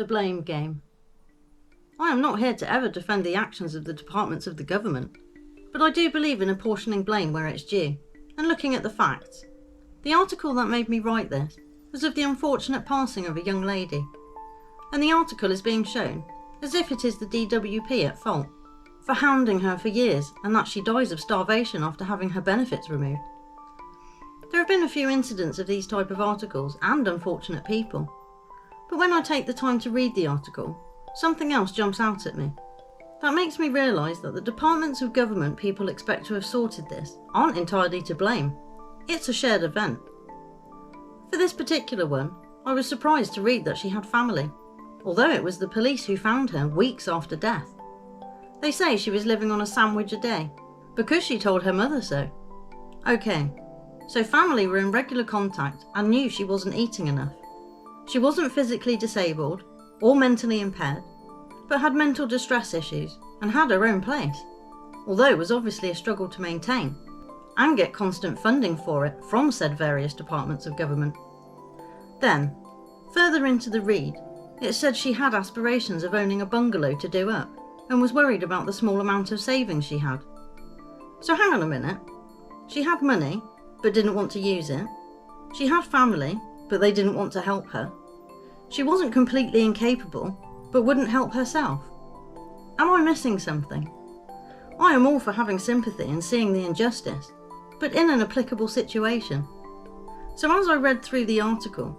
The blame game. I am not here to ever defend the actions of the departments of the government, but I do believe in apportioning blame where it's due, and looking at the facts. The article that made me write this was of the unfortunate passing of a young lady, and the article is being shown as if it is the DWP at fault for hounding her for years and that she dies of starvation after having her benefits removed. There have been a few incidents of these type of articles and unfortunate people, but when I take the time to read the article, something else jumps out at me. That makes me realise that the departments of government people expect to have sorted this aren't entirely to blame. It's a shared event. For this particular one, I was surprised to read that she had family, although it was the police who found her weeks after death. They say she was living on a sandwich a day, because she told her mother so. Okay, so family were in regular contact and knew she wasn't eating enough. She wasn't physically disabled or mentally impaired, but had mental distress issues and had her own place, although it was obviously a struggle to maintain and get constant funding for it from said various departments of government. Then, further into the read, it said she had aspirations of owning a bungalow to do up and was worried about the small amount of savings she had. So hang on a minute. She had money, but didn't want to use it. She had family, but they didn't want to help her. She wasn't completely incapable, but wouldn't help herself. Am I missing something? I am all for having sympathy and seeing the injustice, but in an applicable situation. So as I read through the article,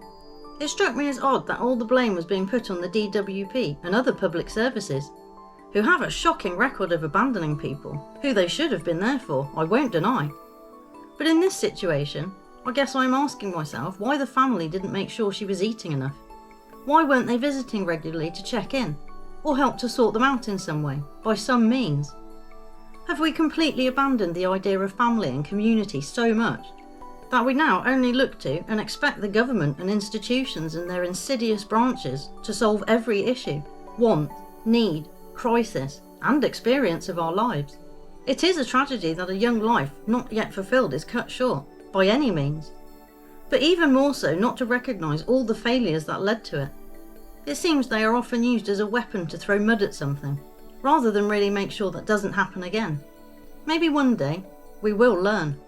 it struck me as odd that all the blame was being put on the DWP and other public services, who have a shocking record of abandoning people, who they should have been there for, I won't deny. But in this situation, I guess I'm asking myself why the family didn't make sure she was eating enough. Why weren't they visiting regularly to check in, or help to sort them out in some way, by some means? Have we completely abandoned the idea of family and community so much that we now only look to and expect the government and institutions and their insidious branches to solve every issue, want, need, crisis, and experience of our lives? It is a tragedy that a young life not yet fulfilled is cut short, by any means. But even more so not to recognise all the failures that led to it. It seems they are often used as a weapon to throw mud at something, rather than really make sure that doesn't happen again. Maybe one day, we will learn.